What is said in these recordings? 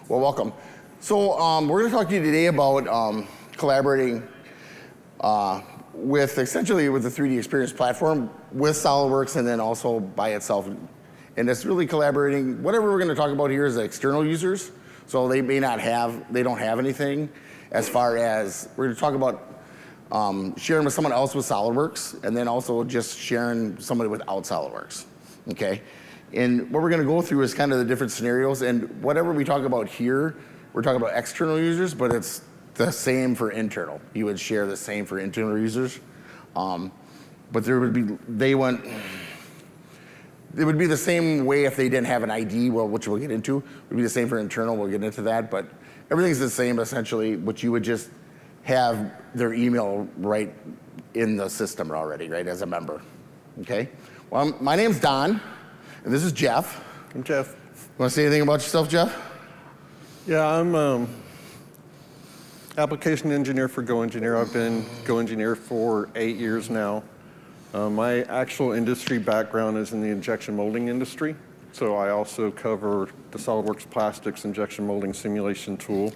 Well, welcome. So we're going to talk to you today about collaborating essentially with the 3D Experience platform with SolidWorks and then also by itself. And it's really collaborating. Whatever we're going to talk about here is the external users. So they don't have anything as far as, we're going to talk about sharing with someone else with SolidWorks and then also just sharing somebody without SolidWorks, okay? And what we're going to go through is kind of the different scenarios, and whatever we talk about here, we're talking about external users, but it's the same for internal. You would share the same for internal users. But there would be, it would be the same way if they didn't have an ID, well, which we'll get into. It would be the same for internal, we'll get into that, but everything's the same essentially, but you would just have their email right in the system already, right, as a member, okay? Well, my name's Don, and this is Jeff. I'm Jeff. You want to say anything about yourself, Jeff? Yeah, I'm application engineer for GoEngineer. I've been GoEngineer for 8 years now. My actual industry background is in the injection molding industry. So I also cover the SolidWorks Plastics injection molding simulation tool.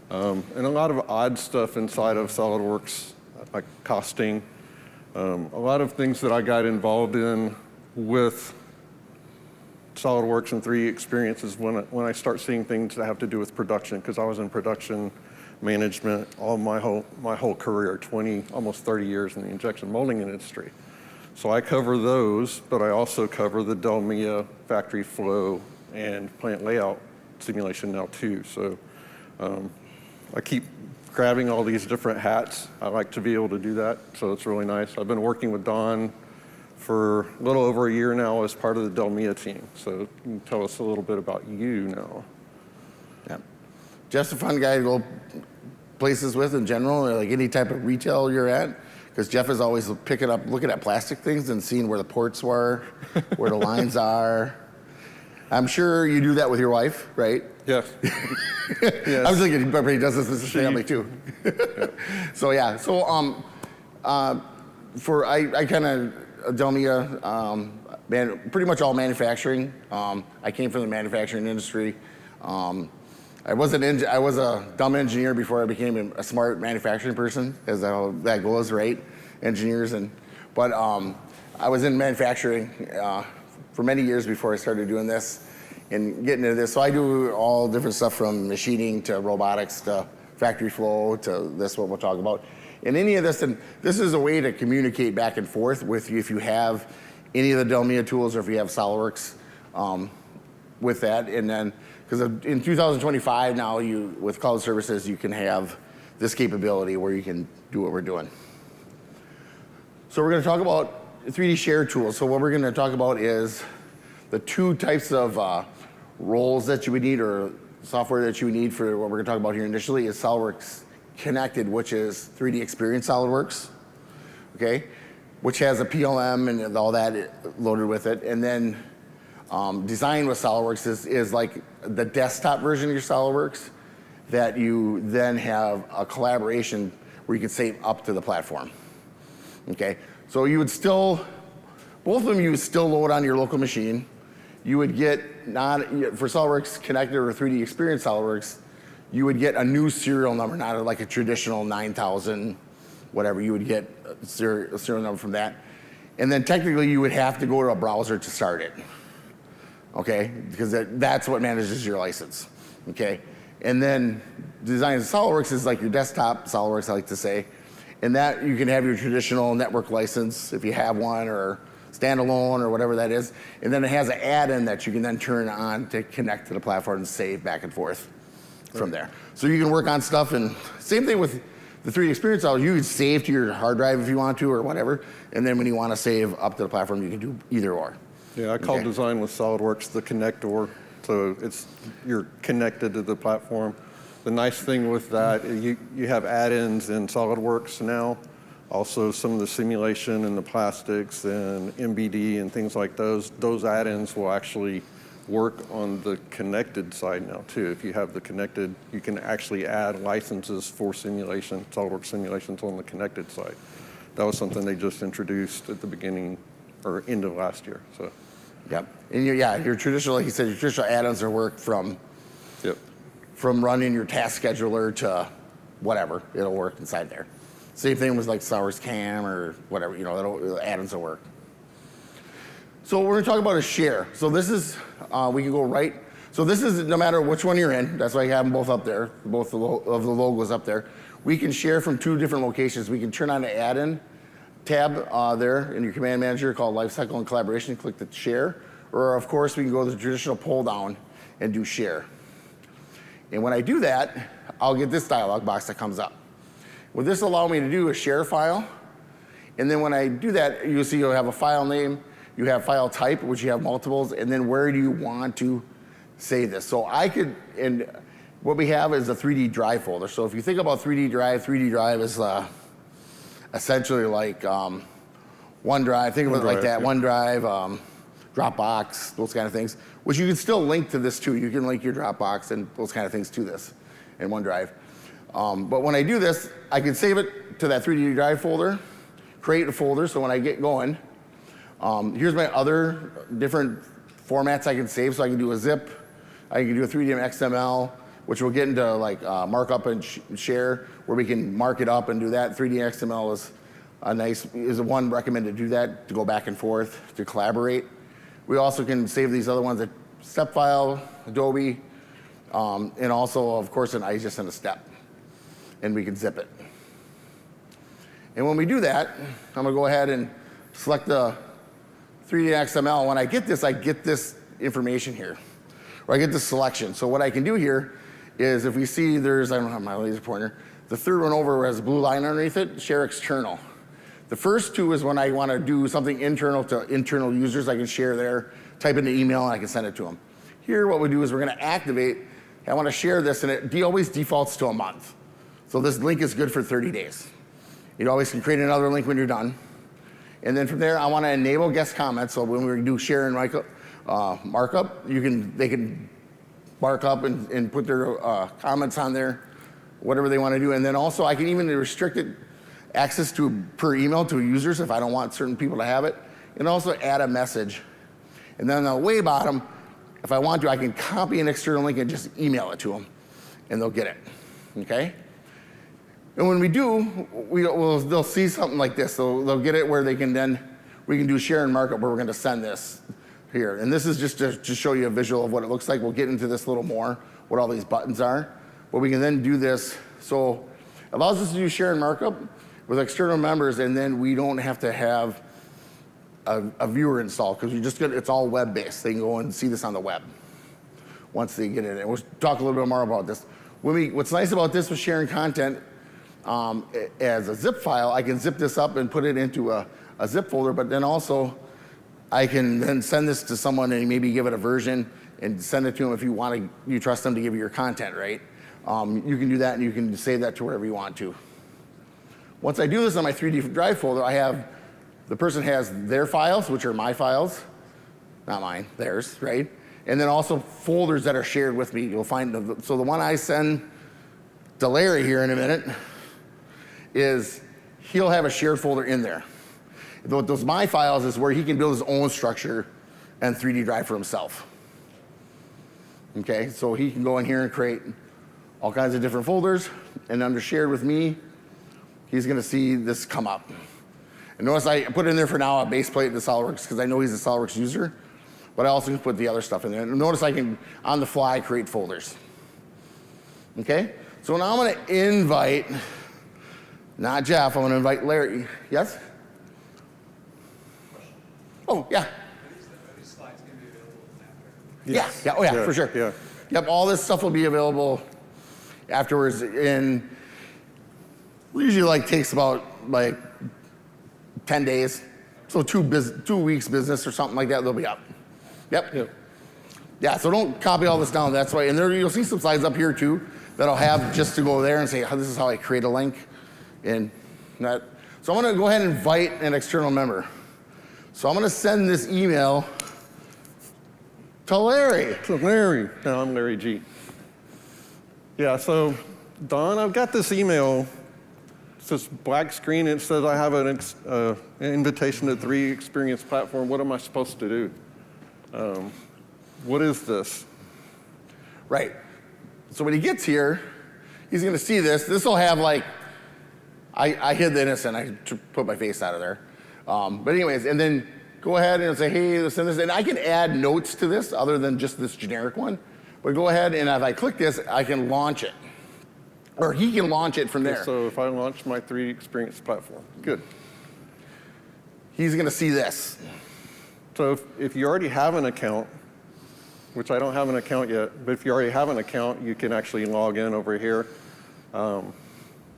And a lot of odd stuff inside of SolidWorks, like costing. A lot of things that I got involved in with SolidWorks and 3D experiences when I start seeing things that have to do with production, because I was in production management all my whole career, almost 30 years in the injection molding industry. So I cover those, but I also cover the Delmia factory flow and plant layout simulation now too. So I keep grabbing all these different hats. I like to be able to do that, so it's really nice. I've been working with Don for a little over a year now as part of the Delmia team. So you can tell us a little bit about you now. Yeah. Jeff's a fun guy to go places with in general, or like any type of retail you're at, because Jeff is always looking at plastic things and seeing where the ports were, where the lines are. I'm sure you do that with your wife, right? Yes. Yes. I was thinking he does this with his family too. Yeah. So yeah, so I kind of Delmia, pretty much all manufacturing. I came from the manufacturing industry. I was a dumb engineer before I became a smart manufacturing person, as how that goes, right? Engineers but I was in manufacturing for many years before I started doing this and getting into this. So I do all different stuff from machining to robotics to factory flow to this, what we'll talk about. And any of this, and this is a way to communicate back and forth with you if you have any of the Delmia tools or if you have SolidWorks with that. And then, because in 2025 now, with cloud services, you can have this capability where you can do what we're doing. So we're going to talk about 3D share tools. So what we're going to talk about is the two types of roles that you would need, or software that you would need for what we're going to talk about here initially is SolidWorks Connected, which is 3D Experience SolidWorks, okay, which has a PLM and all that loaded with it. And then Design with SolidWorks is like the desktop version of your SolidWorks that you then have a collaboration where you can save up to the platform, okay? So you would still, both of them you would still load on your local machine. You would get, for SolidWorks Connected or 3D Experience SolidWorks, you would get a new serial number, not like a traditional 9000, whatever. You would get a serial number from that. And then technically you would have to go to a browser to start it, okay? Because that's what manages your license, okay? And then Design SolidWorks is like your desktop SolidWorks, I like to say. And that you can have your traditional network license if you have one, or standalone or whatever that is. And then it has an add-in that you can then turn on to connect to the platform and save back and forth from there. So you can work on stuff, and same thing with the 3D Experience SolidWorks. You can save to your hard drive if you want to or whatever. And then when you want to save up to the platform, you can do either or. Yeah, I call Design with SolidWorks the connector. So you're connected to the platform. The nice thing with that, you have add-ins in SolidWorks now. Also some of the simulation and the plastics and MBD and things like those add-ins will actually work on the connected side now too. If you have the connected, you can actually add licenses for simulation, SolidWorks simulations on the connected side. That was something they just introduced at the beginning or end of last year. So. Yep. And your traditional, like you said, your traditional add-ons are work from from running your task scheduler to whatever, it'll work inside there. Same thing with like Source Cam or whatever, that'll add-ins will work. So what we're gonna talk about is share. So this is, we can go right. So this is no matter which one you're in, that's why I have them both up there, both of the logos up there. We can share from 2 different locations. We can turn on the add-in tab there in your command manager called Lifecycle and Collaboration, click the share. Or of course, we can go to the traditional pull down and do share. And when I do that, I'll get this dialog box that comes up. What this allows me to do is share a file. And then when I do that, you'll see you'll have a file name, you have file type, which you have multiples, and then where do you want to save this? So I could, and what we have is a 3D drive folder. So if you think about 3D drive is essentially like OneDrive, think of it like that, OneDrive, Dropbox, those kind of things, which you can still link to this too. You can link your Dropbox and those kind of things to this in OneDrive. But when I do this, I can save it to that 3D drive folder, create a folder, so when I get going, here's my other different formats I can save. So I can do a zip, I can do a 3D XML, which we'll get into like markup and share, where we can mark it up and do that. 3D XML is one recommended to do that, to go back and forth, to collaborate. We also can save these other ones, a step file, Adobe, and also, of course, an IGES and a step. And we can zip it. And when we do that, I'm gonna go ahead and select the 3D XML. When I get this information here, or I get this selection. So what I can do here is if we see there's, I don't have my laser pointer, the third one over has a blue line underneath it, share external. The first 2 is when I want to do something internal to internal users. I can share there, type in the email, and I can send it to them. Here, what we do is we're going to activate. I want to share this, and it always defaults to a month. So this link is good for 30 days. You always can create another link when you're done. And then from there, I want to enable guest comments. So when we do share and markup, they can mark up and put their comments on there, whatever they want to do. And then also, I can even restrict it access to per email to users if I don't want certain people to have it, and also add a message. And then on the way bottom, if I want to, I can copy an external link and just email it to them, and they'll get it, okay? And when we do, they'll see something like this. So they'll get it where we can do share and markup where we're gonna send this here. And this is just to show you a visual of what it looks like. We'll get into this a little more, what all these buttons are. But we can then do this. So it allows us to do share and markup with external members, and then we don't have to have a viewer installed, because it's all web-based. They can go and see this on the web once they get it. And we'll talk a little bit more about this. What's nice about this with sharing content, as a zip file, I can zip this up and put it into a zip folder, but then also I can then send this to someone and maybe give it a version and send it to them if you trust them to give you your content, right? You can do that, and you can save that to wherever you want to. Once I do this on my 3D drive folder, the person has their files, which are my files, not mine, theirs, right? And then also folders that are shared with me. You'll find, so the one I send to Larry here in a minute he'll have a shared folder in there. Those my files is where he can build his own structure and 3D drive for himself. Okay, so he can go in here and create all kinds of different folders, and under shared with me, he's gonna see this come up. And notice I put in there for now a base plate in the SolidWorks because I know he's a SolidWorks user, but I also can put the other stuff in there. And notice I can, on the fly, create folders. Okay, so now I'm gonna invite, not Jeff, I'm gonna invite Larry. Yes? Oh, yeah. Are these slides going to be available after? Yes. Yeah, oh yeah, for sure. Yeah. Yep, all this stuff will be available afterwards. And usually takes about 10 days. So 2 weeks business or something like that, they'll be up. Yep. Yeah, so don't copy all this down, that's why. And you'll see some slides up here too that I'll have just to go there and say, this is how I create a link. And that. So I'm gonna go ahead and invite an external member. So I'm gonna send this email to Larry. No, I'm Larry G. Yeah, so Don, I've got this email. It's this black screen. It says I have an invitation to 3 Experience platform. What am I supposed to do? What is this? Right. So when he gets here, he's going to see this. This will have like, I hid the innocent. I put my face out of there. But anyways, and then go ahead and say, hey, send this. And I can add notes to this other than just this generic one. But go ahead, and if I click this, I can launch it. Or he can launch it from there. So if I launch my 3D Experience platform, good. He's going to see this. So if you already have an account, which I don't have an account yet, but if you already have an account, you can actually log in over here.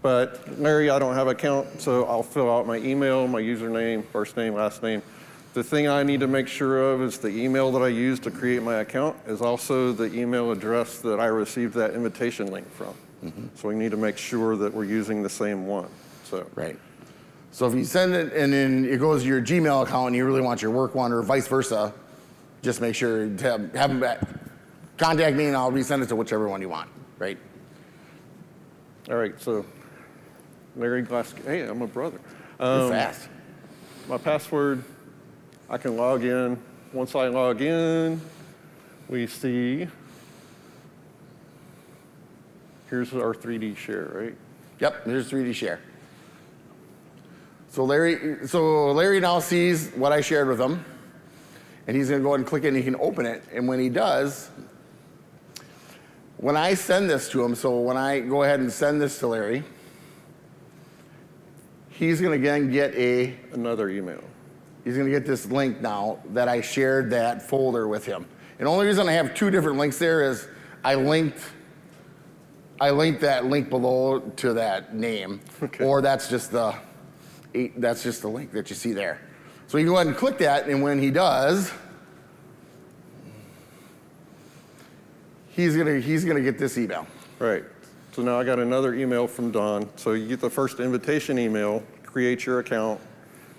But Larry, I don't have an account, so I'll fill out my email, my username, first name, last name. The thing I need to make sure of is the email that I use to create my account is also the email address that I received that invitation link from. So we need to make sure that we're using the same one. So Right. So if you send it and then it goes to your Gmail account and you really want your work one or vice versa, just make sure to have them back. Contact me and I'll resend it to whichever one you want, right? all right, so Larry Glaske, hey, I'm a brother. You're fast. My password, I can log in. Once I log in, we see, here's our 3D share, right? Yep, there's 3D share. So Larry now sees what I shared with him, and he's going to go ahead and click it, and he can open it. And when he does, when I send this to him, so when I go ahead and send this to Larry, he's going to again get Another email. He's going to get this link now that I shared that folder with him. And the only reason I have two different links there is I linked that link below to that name, Okay. or that's just the link that you see there. So you go ahead and click that, and when he does, he's gonna get this email. Right. So now I got another email from Don. So you get the first invitation email, create your account.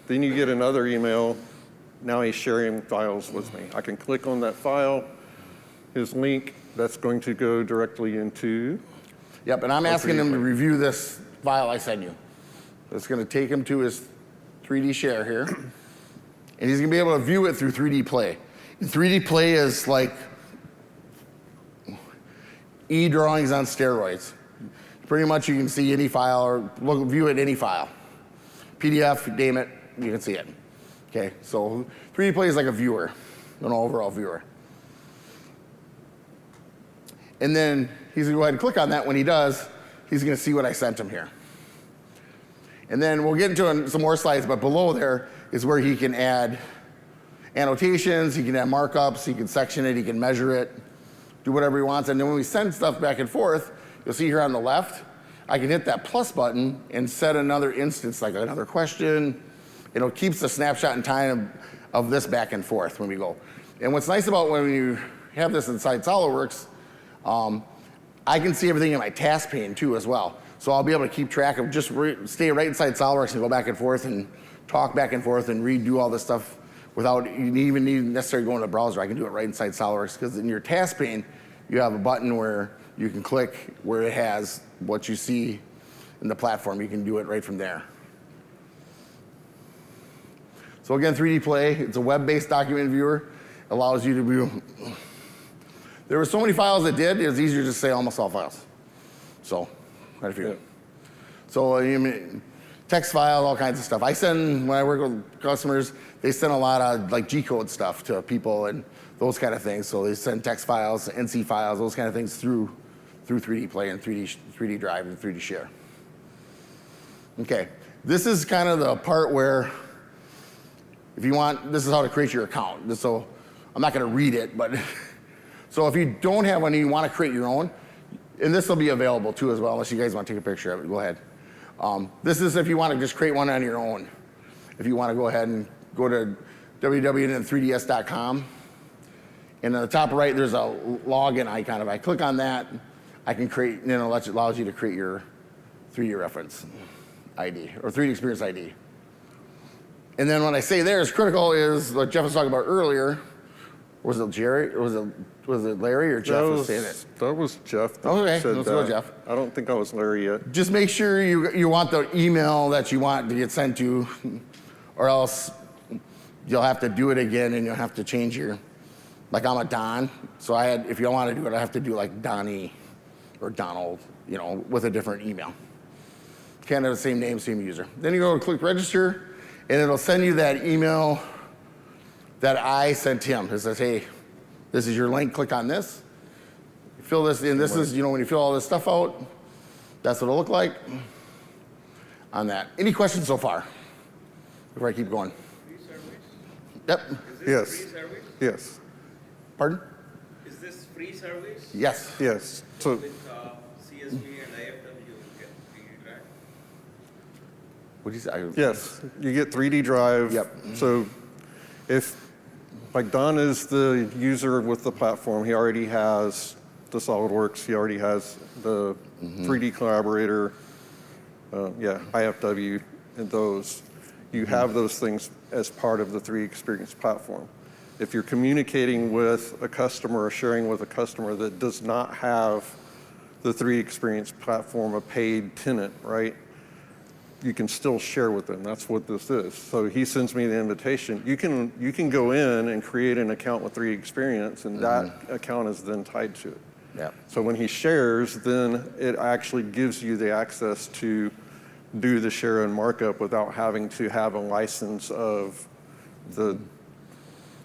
Then you get another email. Now he's sharing files with me. I can click on that file, his link, that's going to go directly into. Yep, and I'm asking him to 3D. review this file I sent you. It's gonna take him to his 3D share here, and he's gonna be able to view it through 3D Play. And 3D Play is like e-drawings on steroids. Pretty much you can see any file or view it any file. PDF, name it, you can see it. Okay, so 3D Play is like a viewer, an overall viewer. And then he's gonna go ahead and click on that. When he does, he's gonna see what I sent him here. And then we'll get into some more slides, but below there is where he can add annotations, he can add markups, he can section it, he can measure it, do whatever he wants. And then when we send stuff back and forth, you'll see here on the left, I can hit that plus button and set another instance, like another question. It keeps the snapshot in time of this back and forth when we go. And what's nice about when you have this inside SolidWorks, I can see everything in my task pane too as well. So I'll be able to keep track of stay right inside SolidWorks and go back and forth and talk back and forth and redo all this stuff without even needing necessarily going to the browser. I can do it right inside SolidWorks because in your task pane, you have a button where you can click where it has what you see in the platform. You can do it right from there. So again, 3D Play, it's a web-based document viewer. Allows you to view. There were so many files it did, it was easier to say almost all files. So, quite a few. Yeah. So, text files, all kinds of stuff. when I work with customers, they send a lot of like G-code stuff to people and those kind of things. So they send text files, NC files, those kind of things through 3D Play and 3D Drive and 3D Share. Okay, this is kind of the part where, if you want, this is how to create your account. So I'm not gonna read it, but so if you don't have one and you wanna create your own, and this will be available too as well, unless you guys wanna take a picture of it, go ahead. This is if you wanna just create one on your own. If you wanna go ahead and go to www.3ds.com, and on the top right, there's a login icon. If I click on that, I can create, and it allows you to create your 3D reference ID, or 3D Experience ID. And then what I say there is critical is what Jeff was talking about earlier. Was it Jerry, or was it Larry, or Jeff was saying it? That was Jeff. that Okay, said let's go, that. Jeff. I don't think I was Larry yet. Just make sure you want the email that you want to get sent to, or else you'll have to do it again and you'll have to change your, like I'm a Don, so if you want to do it, I have to do like Donnie. or Donald, with a different email. Can't have the same name, same user. Then you go and click register, and it'll send you that email that I sent him. It says, hey, this is your link, click on this. Fill this in. This is, when you fill all this stuff out, that's what it'll look like on that. Any questions so far before I keep going? Free service? Yep. Is this Yes. free service? Yes. Pardon? Is this free service? Yes. Yes. So With CSV and IFW, you get free drive? What did you say? yes, you get 3D drive. Yep. So if, like Don is the user with the platform, he already has the SolidWorks, he already has the 3D collaborator, IFW, and those. You have those things as part of the 3 Experience platform. If you're communicating with a customer or sharing with a customer that does not have the 3 Experience platform, a paid tenant, right? You can still share with them. That's what this is. So he sends me the invitation. You can go in and create an account with 3 Experience, and that account is then tied to it. Yeah. So when he shares, then it actually gives you the access to do the share and markup without having to have a license of the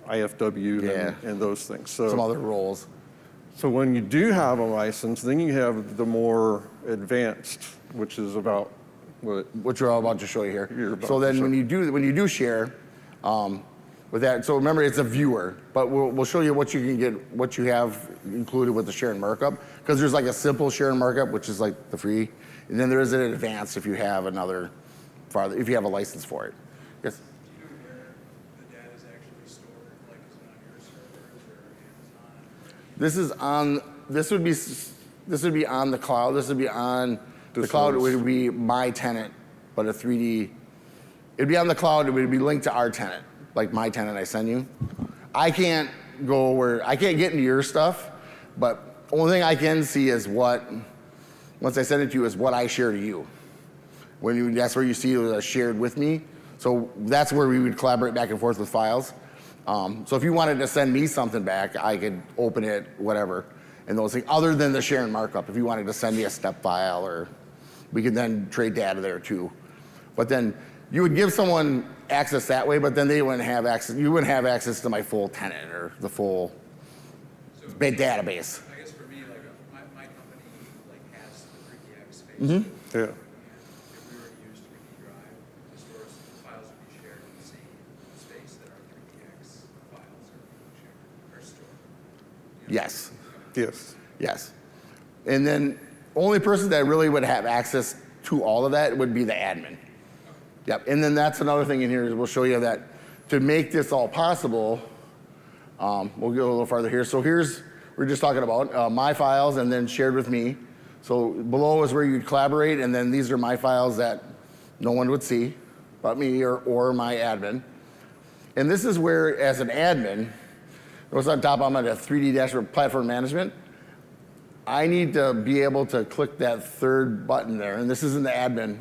IFW and those things. So Some other roles. so when you do have a license, then you have the more advanced, which is about what? Which we're all about to show you here. You're about So to then show. when you do share, with that, so remember it's a viewer, but we'll show you what you can get, what you have included with the share and markup, because there's like a simple share and markup, which is like the free, and then there is an advanced if you have if you have a license for it. Yes. Do you know where the data is actually stored? Like, is it on your servers or Amazon? This would be on the cloud. This would be on the cloud. It would be my tenant, but a 3D. It'd be on the cloud. It would be linked to our tenant, like my tenant I send you. I can't get into your stuff, but only thing I can see is once I send it to you, is what I share to you. That's where you see it shared with me. So that's where we would collaborate back and forth with files. So if you wanted to send me something back, I could open it, whatever, and those things, other than the share and markup. If you wanted to send me a step file, or we could then trade data there too. But then you would give someone access that way, but then they wouldn't have access. You wouldn't have access to my full tenant or the full database. I guess for me, like, my company, like, has the 3DX space. Yeah. And if we were to use 3D Drive, the stores, the files would be shared in the same space that our 3DX files are being shared, or stored. Yes. Yes. Yes. And then only person that really would have access to all of that would be the admin. Yep. And then that's another thing in here is we'll show you that to make this all possible, we'll go a little farther here. So we're just talking about my files and then shared with me. So below is where you'd collaborate, and then these are my files that no one would see but me or my admin. And this is where, as an admin, what's on top, I'm at a 3D dashboard platform management. I need to be able to click that third button there, and this is in the admin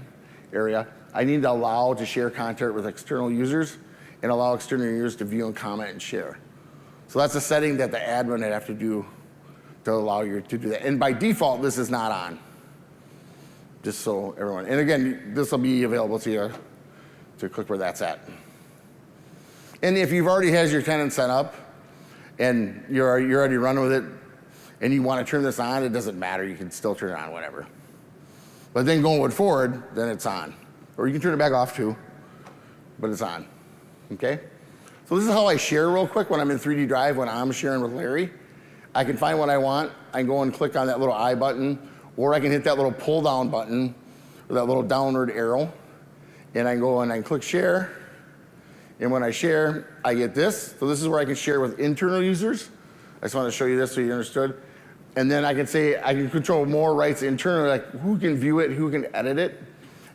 area. I need to allow to share content with external users and allow external users to view and comment and share. So that's a setting that the admin would have to do to allow you to do that. And by default, this is not on, just so everyone. And again, this will be available to you to click where that's at. And if you've already has your tenant set up and you're already running with it and you want to turn this on, it doesn't matter. You can still turn it on whenever. But then going forward, then it's on. Or you can turn it back off too, but it's on, okay? So this is how I share real quick when I'm in 3D Drive, when I'm sharing with Larry. I can find what I want. I can go and click on that little I button, or I can hit that little pull down button, or that little downward arrow, and I can go and I can click share. And when I share, I get this. So this is where I can share with internal users. I just want to show you this so you understood. And then I can say, I can control more rights internally, like who can view it, who can edit it.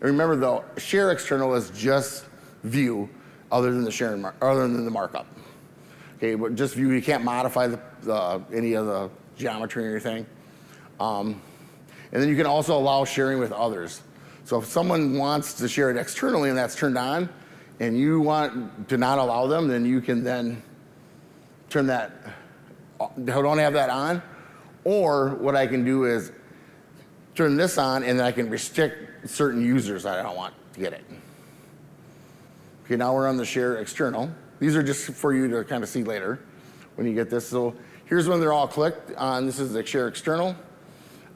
And remember though, share external is just view, other than the markup. Okay, but just view. You can't modify any of the geometry or anything. And then you can also allow sharing with others. So if someone wants to share it externally and that's turned on, and you want to not allow them, then you can then turn that. Don't have that on. Or what I can do is turn this on, and then I can restrict certain users that I don't want to get it. Okay, now we're on the share external. These are just for you to kind of see later when you get this. So here's when they're all clicked on. This is the share external.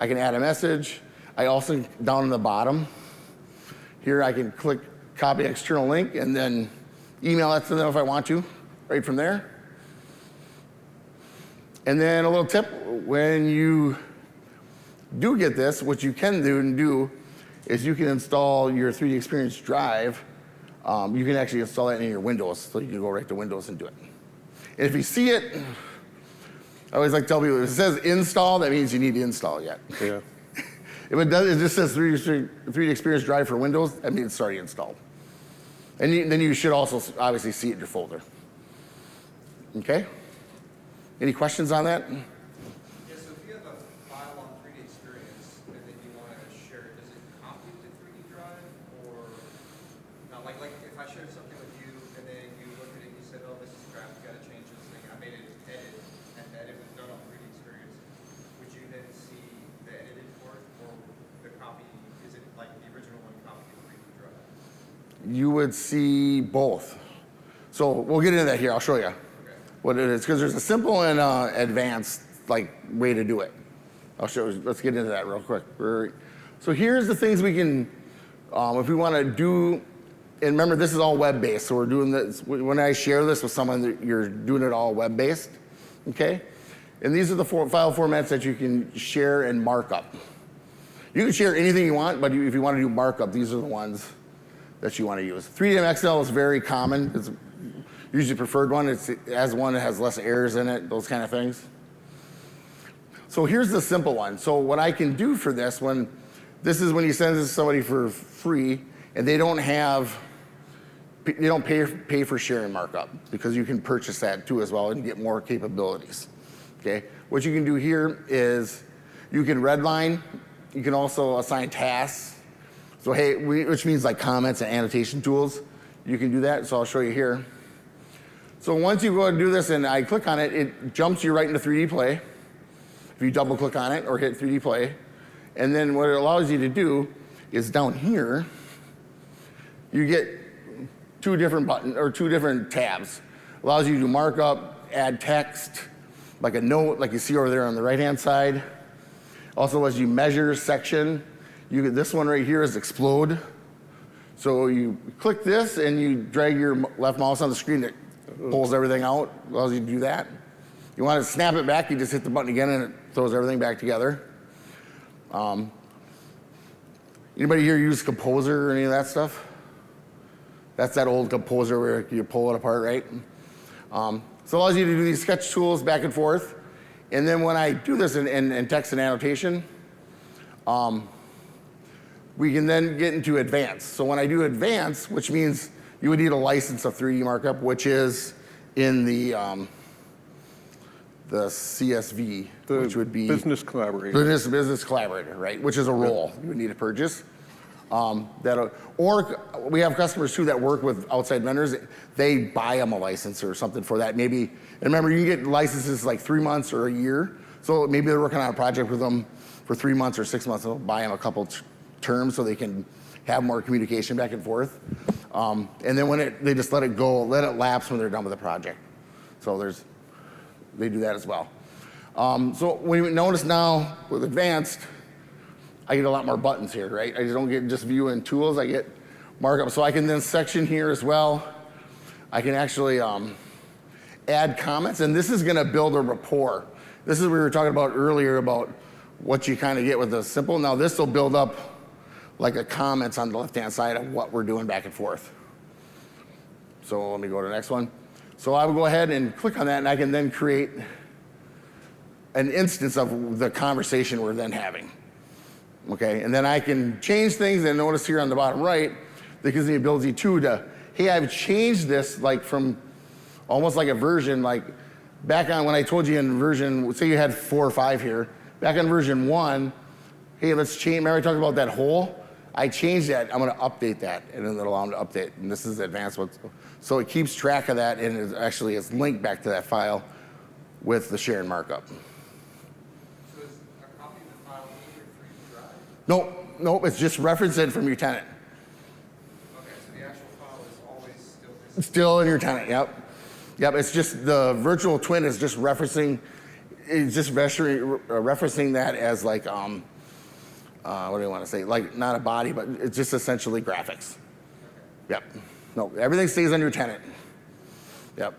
I can add a message. I also, down in the bottom, here I can click copy external link and then email that to them if I want to, right from there. And then a little tip, when you do get this, what you can do is you can install your 3D Experience drive. You can actually install that in your Windows, so you can go right to Windows and do it. And if you see it, I always like to tell people, if it says install, that means you need to install it yet. Yeah. If it does, it just says 3D Experience drive for Windows, that means it's already installed. And then you should also obviously see it in your folder. Okay? Any questions on that? Yeah, so if you have a file on 3D Experience and then you want to share it, does it copy it to 3D Drive? Or, no, like if I shared something with you and then you looked at it and you said, oh, this is crap, you got to change this thing. I made an edit and the edit was done on 3D Experience. Would you then see the edited for it, or the copy, is it like the original one copied to 3D Drive? You would see both. So we'll get into that here. I'll show you what it is, because there's a simple and advanced way to do it. I'll show you. Let's get into that real quick. So here's the things we can, if we want to do, and remember this is all web-based, so we're doing this, when I share this with someone, you're doing it all web-based, okay? And these are the file formats that you can share and markup. You can share anything you want, but if you want to do markup, these are the ones that you want to use. 3DMXL is very common. It's usually preferred one. It has one that has less errors in it, those kind of things. So here's the simple one. So what I can do for this this is when you send this to somebody for free and they don't pay for sharing markup, because you can purchase that too as well and get more capabilities. Okay. What you can do here is you can redline. You can also assign tasks. So hey, which means like comments and annotation tools. You can do that. So I'll show you here. So once you go and do this and I click on it, it jumps you right into 3D Play. If you double click on it or hit 3D Play. And then what it allows you to do is down here, you get two different tabs. Allows you to markup, add text, like a note, like you see over there on the right-hand side. Also allows you measure section. You get this one right here is explode. So you click this and you drag your left mouse on the screen, it pulls everything out, allows you to do that. You want to snap it back, you just hit the button again and it throws everything back together. Anybody here use Composer or any of that stuff? That's that old Composer where you pull it apart, right? So it allows you to do these sketch tools back and forth. And then when I do this in text and annotation, we can then get into advanced. So when I do advanced, which means you would need a license of 3D markup, which is in the CSV, which would be business collaborator. Business collaborator, right? Which is a role you would need to purchase. Or we have customers too that work with outside vendors. They buy them a license or something for that. Maybe, and remember, you can get licenses like 3 months or a year. So maybe they're working on a project with them for 3 months or 6 months. They'll buy them a couple terms so they can have more communication back and forth. And then when they just let it go, let it lapse when they're done with the project. So they do that as well. So when you notice now with advanced, I get a lot more buttons here, right? I don't get just view and tools, I get markup. So I can then section here as well. I can actually add comments, and this is gonna build a rapport. This is what we were talking about earlier about what you kind of get with the simple. Now this will build up like a comments on the left-hand side of what we're doing back and forth. So let me go to the next one. So I will go ahead and click on that, and I can then create an instance of the conversation we're then having. Okay, and then I can change things, and notice here on the bottom right, that gives me the ability to, hey, I've changed this like from almost like a version, like back on when I told you in version, say you had 4 or 5 here, back on version 1, hey, let's change, remember I talked about that hole? I changed that, I'm gonna update that, and then it'll allow them to update, and this is advanced one. So it keeps track of that, and it actually is linked back to that file with the share and markup. So is a copy of the file in your 3D drive? Nope, it's just referenced it from your tenant. Okay, so the actual file is always still this. Still in your tenant, yep. Yep, it's just the virtual twin is just referencing, referencing that as like, what do you want to say? Like not a body, but it's just essentially graphics. Yep. No, everything stays on your tenant. Yep.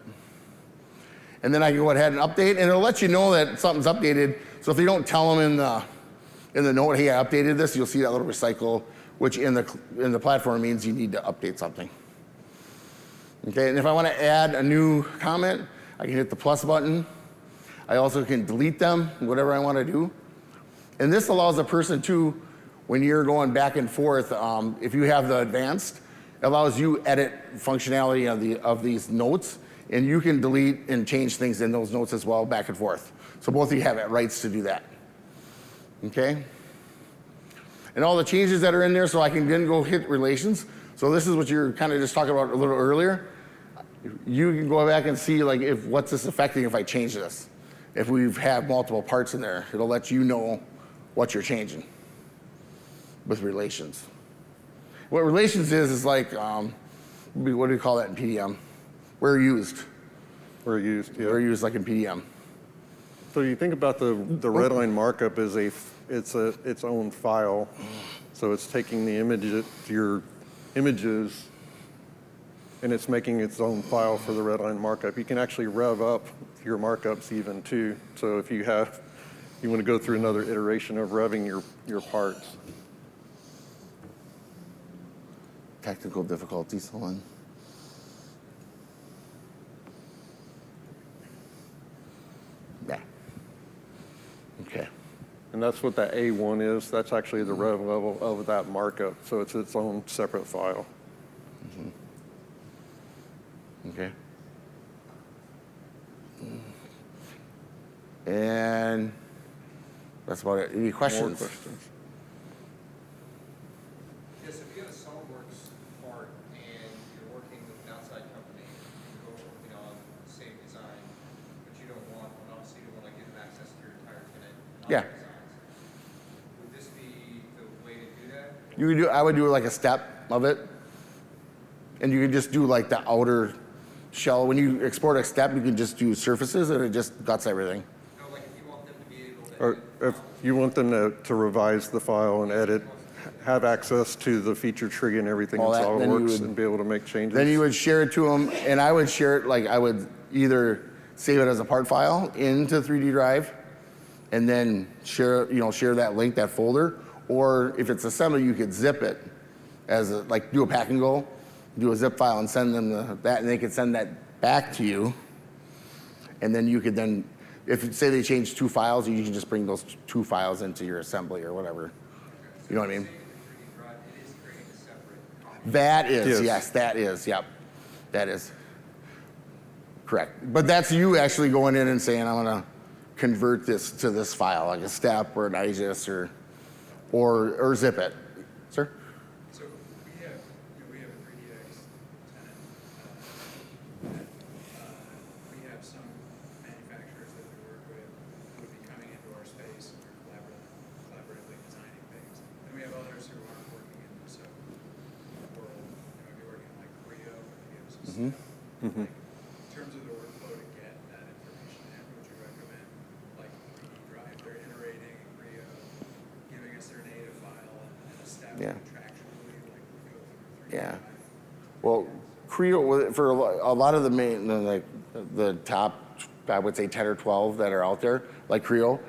And then I can go ahead and update, and it'll let you know that something's updated. So if you don't tell them in the note, hey, I updated this, you'll see that little recycle, which in the platform means you need to update something. Okay, and if I want to add a new comment, I can hit the plus button. I also can delete them, whatever I want to do. And this allows a person to, when you're going back and forth, if you have the advanced, it allows you edit functionality of these notes, and you can delete and change things in those notes as well, back and forth. So both of you have rights to do that. Okay? And all the changes that are in there, so I can then go hit relations. So this is what you're kind of just talking about a little earlier. You can go back and see like if what's this affecting if I change this. If we've had multiple parts in there, it'll let you know what you're changing with relations. What relations is like, what do we call that in PDM? Where used. Where used, yeah. Where used like in PDM. So you think about the redline markup as its own file. So it's taking the your images, and it's making its own file for the redline markup. You can actually rev up your markups even too. So if you want to go through another iteration of revving your parts. Technical difficulties, hold on. Yeah. Okay. And that's what that A1 is. That's actually the rev level of that markup. So it's its own separate file. Okay. And that's about it. Any questions? More questions? Yes, if you have a SolidWorks part and you're working with an outside company, you're working on the same design, but you don't want, obviously you don't want to give them access to your entire tenant. Yeah. Designs. Would this be the way to do that? I would do like a step of it. And you can just do like the outer shell. When you export a step, you can just do surfaces and it just guts everything. No, like if you want them to be able to. Or if you want them to revise the file and edit, have access to the feature tree and everything in All that, then you SolidWorks would- and be able to make changes. Then you would share it to them, and I would share it, like I would either save it as a part file into 3D Drive, and then share that link, that folder, or if it's assembly, you could zip it as do a pack and go, do a zip file and send them that, and they could send that back to you, and then you could then, if say they change 2 files, you can just bring those 2 files into your assembly or whatever. You know what I mean? It is creating a separate copy. That is, Yes. yes, that is, yep. That is correct. But that's you actually going in and saying, I want to convert this to this file, like a step or an IGES or zip it. Sir? So we have a 3DX tenant. We have some manufacturers that we work with who would be coming into our space and we're collaboratively designing things. And we have others who aren't working in this world. They might be working on like Creo, but they give us a step. Like, in terms of the workflow to get that information in, would you recommend like 3D Drive? They're iterating in Creo, giving us their native file and a step Yeah. contractually, like we go through 3D Yeah. Drive. Well, Creo, for a lot of the main, like the top, I would say 10 or 12 that are out there, like Creo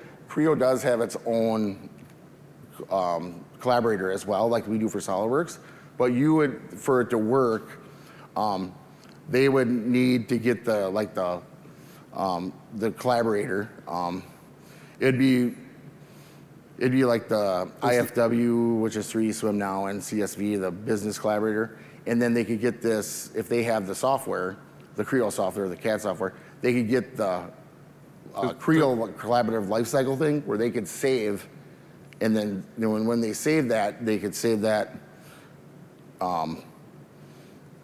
does have its own collaborator as well, like we do for SolidWorks. But for it to work, they would need to get the collaborator. It'd be like the IFW, which is 3D Swim now, and CSV, the business collaborator. And then they could get this, if they have the software, the Creo software, the CAD software, they could get the Creo collaborative lifecycle thing where they could save, and then when they save that, they could save that.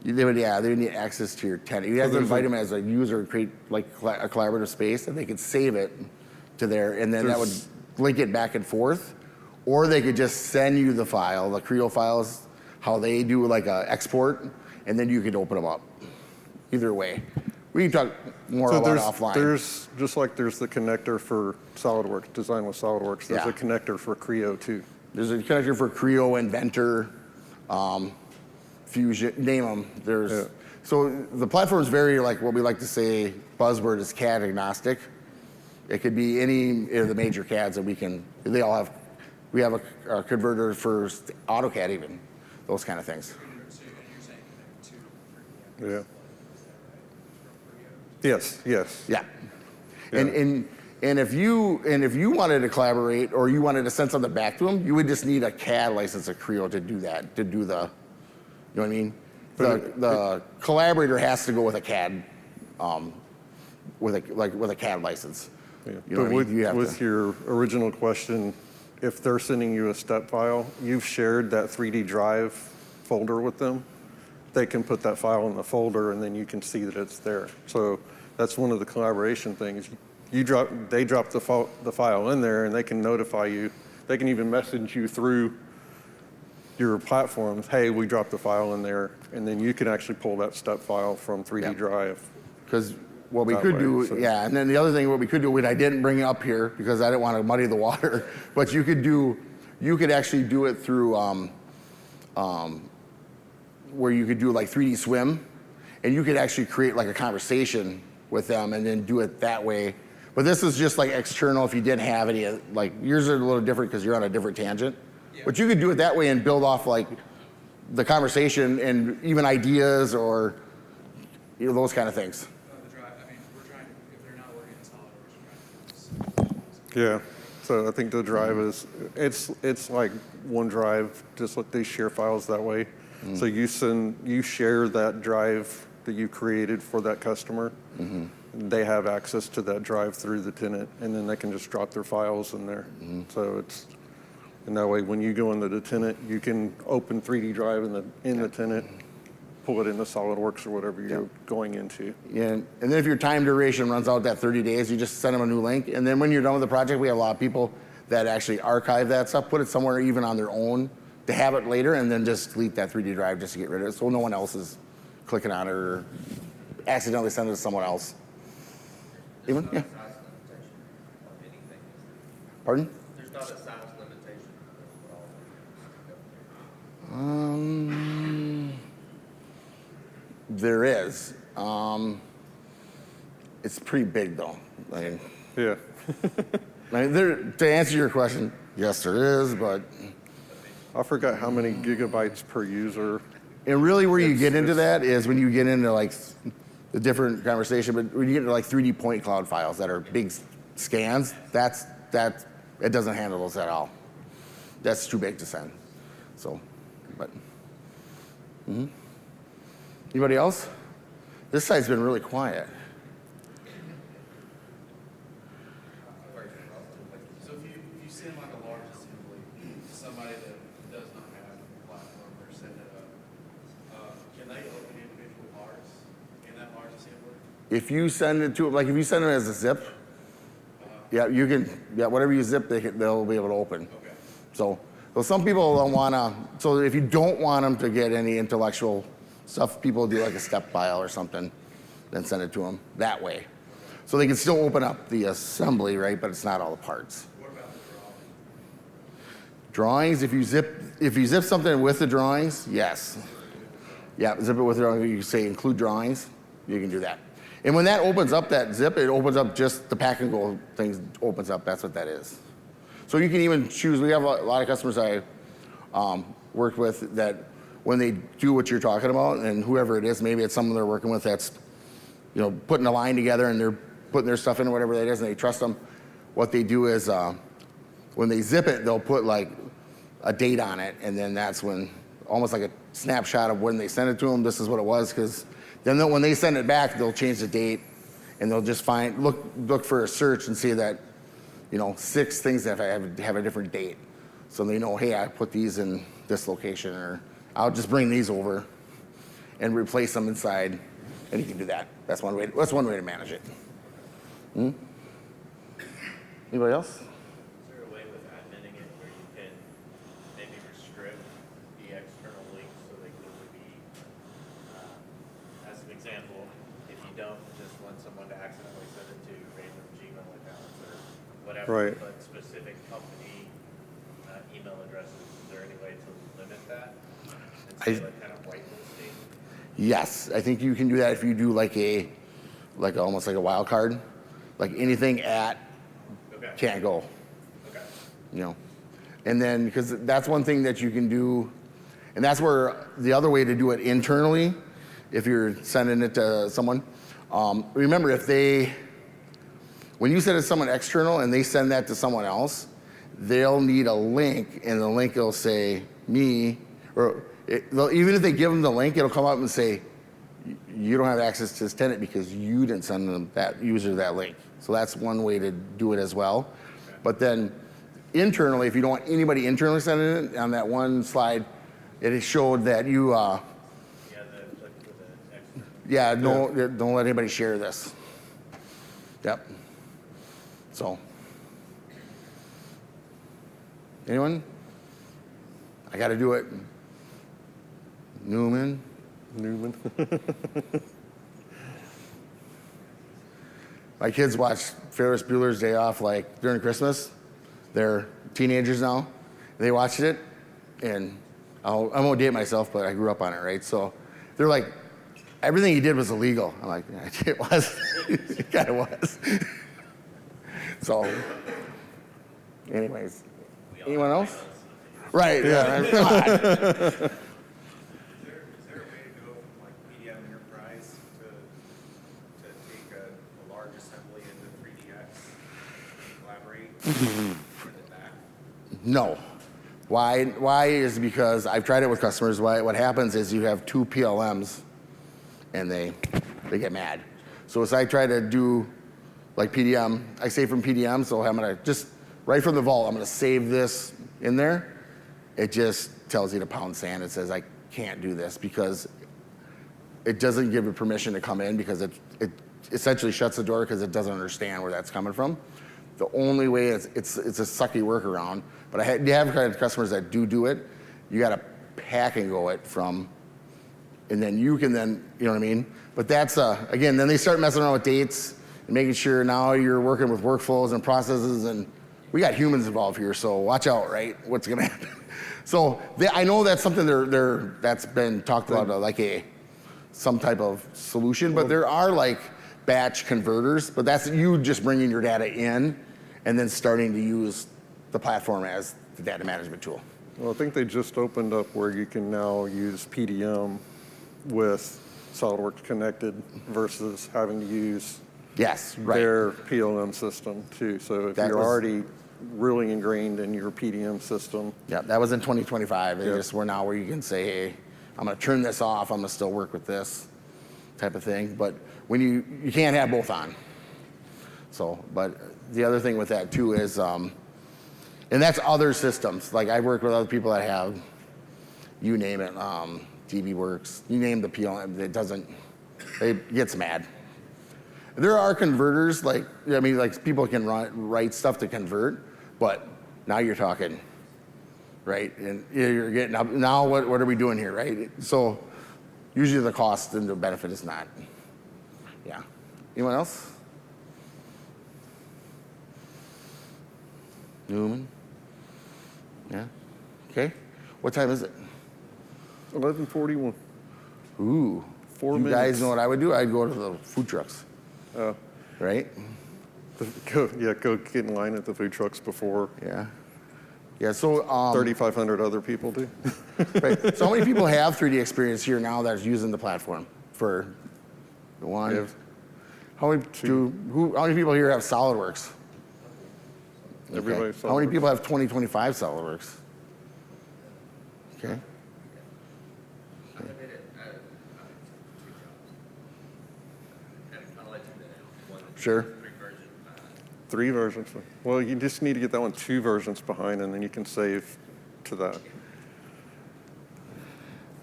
They would need access to your tenant. You have to invite them as a user, create like a collaborative space, and they could save it to there, and then that would link it back and forth. or they could just send you the file, the Creo files, how they do like a export, and then you could open them up. Either way. We can talk more about it offline. There's, just like there's the connector for SolidWorks, Design with SolidWorks, there's a connector for Creo too. There's a connector for Creo, Inventor, Fusion, name them. So the platform is very, like what we like to say, buzzword is CAD agnostic. It could be any of the major CADs that they all have. We have a converter for AutoCAD even, those kind of things. So you're saying connect to Yeah. Yes, yes. Yeah. And if you wanted to collaborate or you wanted to send something back to them, you would just need a CAD license of Creo to do that, to do the, you know what I mean? The collaborator has to go with a CAD, with a CAD license. Yeah. You know But what I mean? with your original question, if they're sending you a step file, you've shared that 3D drive folder with them, they can put that file in the folder and then you can see that it's there. So that's one of the collaboration things. They drop the file in there and they can notify you. They can even message you through your platforms, hey, we dropped the file in there, and then you can actually pull that step file from 3D drive. Because what we could do, and then the other thing, what we could do, which I didn't bring up here because I didn't want to muddy the water, but you could actually do it through, where you could do like 3D Swim, and you could actually create like a conversation with them and then do it that way. But this is just like external if you didn't have any, like yours are a little different because you're on a different tangent. Yeah. But you could do it that way and build off like the conversation and even ideas or those kind of things. the drive. I mean, we're trying to, if they're not working in SolidWorks, we're trying to. Yeah. So I think the drive is, it's like OneDrive, just like they share files that way. So you share that drive that you created for that customer. They have access to that drive through the tenant, and then they can just drop their files in there. So it's, and that way when you go into the tenant, you can open 3D drive in the tenant, pull it into SolidWorks or whatever you're going into. Yeah, and then if your time duration runs out that 30 days, you just send them a new link. And then when you're done with the project, we have a lot of people that actually archive that stuff, put it somewhere even on their own to have it later, and then just delete that 3D drive just to get rid of it so no one else is clicking on it or accidentally send it to someone else. Even? Yeah. Pardon? There's not a size limitation. There is. It's pretty big though. Yeah. To answer your question, yes, there is, but. I forgot how many gigabytes per user. And really where you get into that is when you get into like the different conversation, but when you get into like 3D point cloud files that are big scans, it doesn't handle those at all. That's too big to send. So, but. Anybody else? This side's been really quiet. So if you send like a large assembly to somebody that does not have a platform or set it up, can they open individual parts in that large assembly? If you send it to them, like if you send it as a zip, you can, whatever you zip, they'll be able to open. Okay. So some people don't want to, so if you don't want them to get any intellectual stuff, people do like a step file or something, then send it to them that way. So they can still open up the assembly, right? But it's not all the parts. What about the Drawings, if you zip something with the drawings, yes. Yeah, zip it with the drawings. You say include drawings, you can do that. And when that opens up, that zip, it opens up just the pack and go things opens up. That's what that is. So you can even choose. We have a lot of customers I worked with that when they do what you're talking about, and whoever it is, maybe it's someone they're working with that's, putting a line together and they're putting their stuff in or whatever that is, and they trust them. What they do is when they zip it, they'll put like a date on it, and then that's when, almost like a snapshot of when they send it to them, this is what it was, because then when they send it back, they'll change the date, and they'll just look for a search and see that, 6 things that have a different date. So they know, hey, I put these in this location, or I'll just bring these over and replace them inside, and you can do that. That's one way to manage it. Anybody else? Is there a way with adminning it where you can example, if you don't just want someone to accidentally send it to random Gmail accounts or whatever, Right. but specific company email addresses, is there any way to limit that? Instead of kind of whitelisting? Yes, I think you can do that if you do like almost like a wild card, like anything at Okay. can't go, Okay. you know. And then, because that's one thing that you can do, and that's where the other way to do it internally, if you're sending it to someone, remember when you send it to someone external and they send that to someone else, they'll need a link, and the link will say me, or even if they give them the link, it'll come up and say, you don't have access to this tenant because you didn't send them that user that link. So that's one way to do it as well. But then internally, if you don't want anybody internally sending it, on that one slide, it showed that you, Yeah, like with the extra. yeah, don't let anybody share this. Yep. So, anyone? I got to do it. Newman. My kids watch Ferris Bueller's Day Off like during Christmas. They're teenagers now. They watched it, and I won't date myself, but I grew up on it, right? So they're like, everything he did was illegal. I'm like, yeah, it was. It kind of was. So, anyways, anyone else? Right, yeah. Come on. Is there a way to go from like PDM Enterprise to take a large assembly into 3DX and collaborate? Send it back? No. Why is because I've tried it with customers. What happens is you have two PLMs, and they get mad. So as I try to do like PDM, I save from PDM, so I'm gonna just, right from the vault, I'm gonna save this in there. It just tells you to pound sand. It says I can't do this because it doesn't give you permission to come in, because it essentially shuts the door because it doesn't understand where that's coming from. The only way it's a sucky workaround, but you have kind of customers that do it. You got to pack and go it from, and then you can then, you know what I mean? But that's, again, then they start messing around with dates and making sure now you're working with workflows and processes, and we got humans involved here, so watch out, right? What's gonna happen? So I know that's something that's been talked about, like some type of solution, but there are like batch converters, but that's you just bringing your data in and then starting to use the platform as the data management tool. Well, I think they just opened up where you can now use PDM with SolidWorks connected versus having to use Yes, right. their PLM system too. So if That you're was- already really ingrained in your PDM system, Yeah, that was in 2025. Yep. We're now where you can say, hey, I'm gonna turn this off, I'm gonna still work with this type of thing. But when you can't have both on. So, but the other thing with that too is, and that's other systems. Like I work with other people that have, you name it, DBWorks, you name the PLM, it gets mad. There are converters, like people can write stuff to convert, but now you're talking, right? And you're getting up, now what are we doing here, right? So usually the cost and the benefit is not. Yeah. Anyone else? Newman? Yeah? Okay. What time is it? 11:41. Ooh. 4 you minutes. guys know what I would do? I'd go to the food trucks. Oh. Right? Go get in line at the food trucks before Yeah. Yeah, so 3,500 other people do. right. So how many people have 3D experience here now that's using the platform for the one? Yeah. How many people here have SolidWorks? Everybody How many SolidWorks. people have 2025 SolidWorks? Okay. I made it, two jobs. Kind of let you know, one, Sure. three version. 3 versions. Well, you just need to get that one 2 versions behind, and then you can save to that.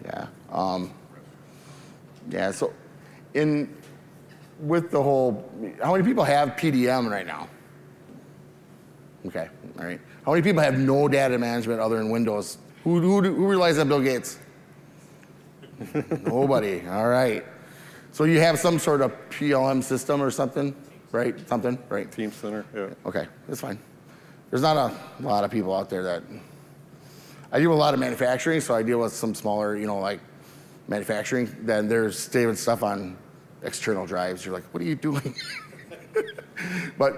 Yeah. Yeah. So, with the whole, how many people have PDM right now? Okay. All right. How many people have no data management other than Windows? Who realized that? Bill Gates. Nobody. All right. So you have some sort of PLM system or something, right? Something, right? Team Center, yeah. Okay, that's fine. There's not a lot of people out there that, I deal with a lot of manufacturing, so I deal with some smaller, like manufacturing. Then there's saving stuff on external drives. You're like, what are you doing? But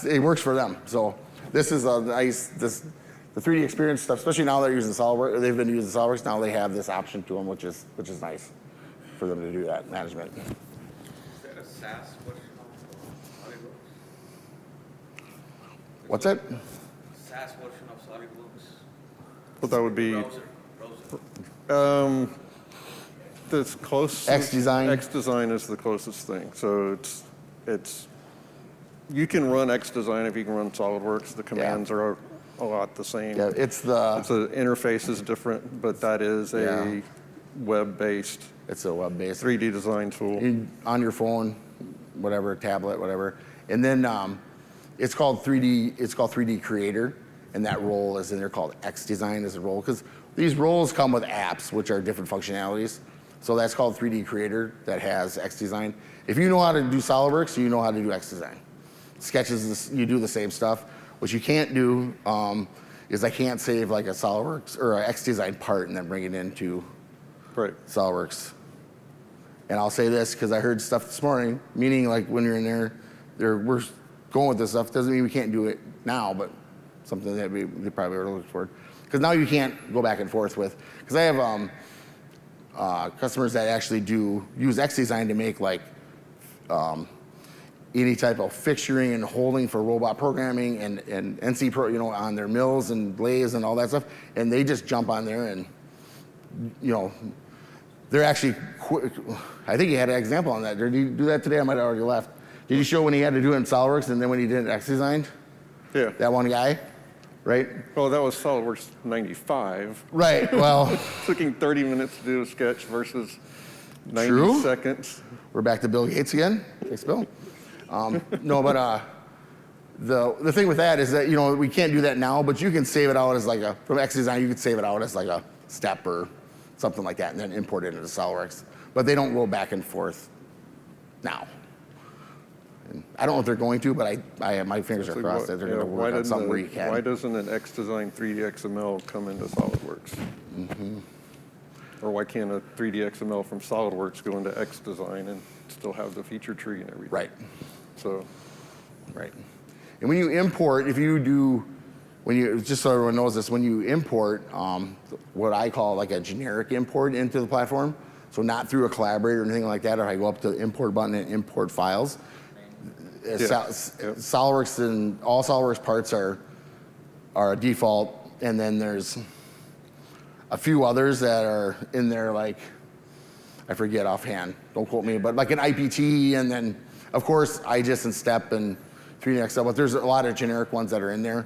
it works for them. So this is a nice, the 3D experience stuff, especially now they're using SolidWorks, they've been using SolidWorks, now they have this option to them, which is nice for them to do that management. Is that a SaaS? What's it? SaaS version of SolidWorks? Well, that would be Browser. that's close. X-Design? X-Design is the closest thing. So it's you can run X-Design if you can run SolidWorks. The commands are a lot the same. Yeah, The interface is different, but that is a web-based it's a web-based. 3D design tool. On your phone, whatever, tablet, whatever. And then it's called 3D Creator, and that role is in there called X-Design as a role, because these roles come with apps, which are different functionalities. So that's called 3D Creator that has X-Design. If you know how to do SolidWorks, you know how to do X-Design. Sketches, you do the same stuff. What you can't do is I can't save like a SolidWorks or an X-Design part and then bring it into SolidWorks. And I'll say this because I heard stuff this morning, meaning like when you're in there, we're going with this stuff. Doesn't mean we can't do it now, but something that we probably are looking for. Because now you can't go back and forth with, because I have customers that actually use X-Design to make like any type of fixturing and holding for robot programming and NC Pro, on their mills and lathes and all that stuff. And they just jump on there and, they're actually quick. I think he had an example on that. Did he do that today? I might have already left. Did he show when he had to do it in SolidWorks and then when he did it in X-Design? Yeah. That one guy, right? Well, that was SolidWorks 95. Right, well. Took him 30 minutes to do a sketch versus 90 True. seconds. We're back to Bill Gates again. Thanks, Bill. No, but the thing with that is that, we can't do that now, but you can save it out as from X-Design, you could save it out as like a step or something like that and then import it into SolidWorks. But they don't roll back and forth now. And I don't know if they're going to, but I have my fingers are crossed that they're going to work on something where you can. Why doesn't an X-Design 3D XML come into SolidWorks? Mm-hmm. Or why can't a 3D XML from SolidWorks go into X-Design and still have the feature tree and everything? Right. So. Right. And when you import, just so everyone knows this, when you import what I call like a generic import into the platform, so not through a collaborator or anything like that, or I go up to the import button and import files, SolidWorks and all SolidWorks parts are a default, and then there's a few others that are in there, like, I forget offhand, don't quote me, but like an IPT, and then, of course, IGES and STEP and 3D XL, but there's a lot of generic ones that are in there.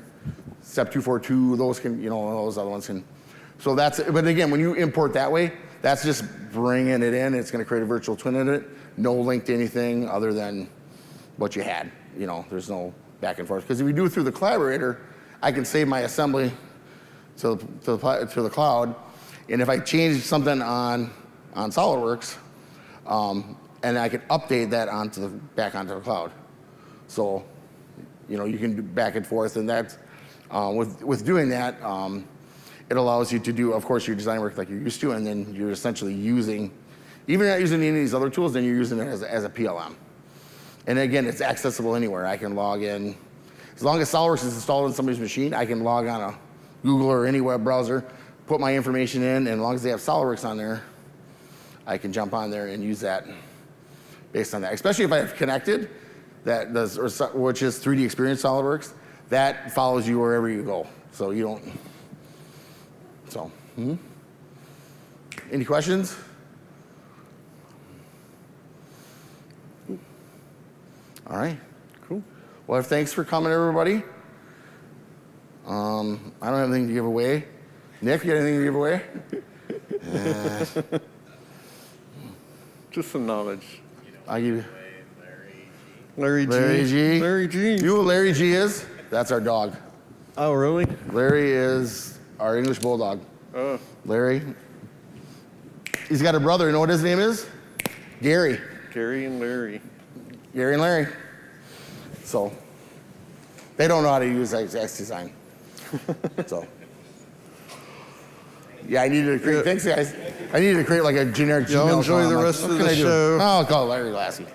STEP 242, those can, those other ones can. So but again, when you import that way, that's just bringing it in. It's going to create a virtual twin in it. No link to anything other than what you had. There's no back and forth. Because if you do it through the collaborator, I can save my assembly to the cloud. And if I change something on SolidWorks, and I can update that back onto the cloud. So, you can do back and forth, and that's with doing that, it allows you to do, of course, your design work like you're used to, and then you're essentially even not using any of these other tools, then you're using it as a PLM. And again, it's accessible anywhere. I can log in. As long as SolidWorks is installed on somebody's machine, I can log on a Google or any web browser, put my information in, and as long as they have SolidWorks on there, I can jump on there and use that based on that. Especially if I have connected, which is 3D Experience SolidWorks, that follows you wherever you go. So you don't. So, any questions? All right, cool. Well, thanks for coming, everybody. I don't have anything to give away. Nick, you got anything to give away? Just some knowledge. I'll give you. Larry G. Larry G. You know who Larry G is? That's our dog. Oh, really? Larry is our English bulldog. Oh. Larry. He's got a brother. You know what his name is? Gary. Gary and Larry. Gary and Larry. So they don't know how to use X Design. So yeah, I needed to create. Thanks, guys. I needed to create like a generic Y'all Gmail enjoy account. the I'm like, rest what of can the I do? show. Oh, I'll call Larry Lassie.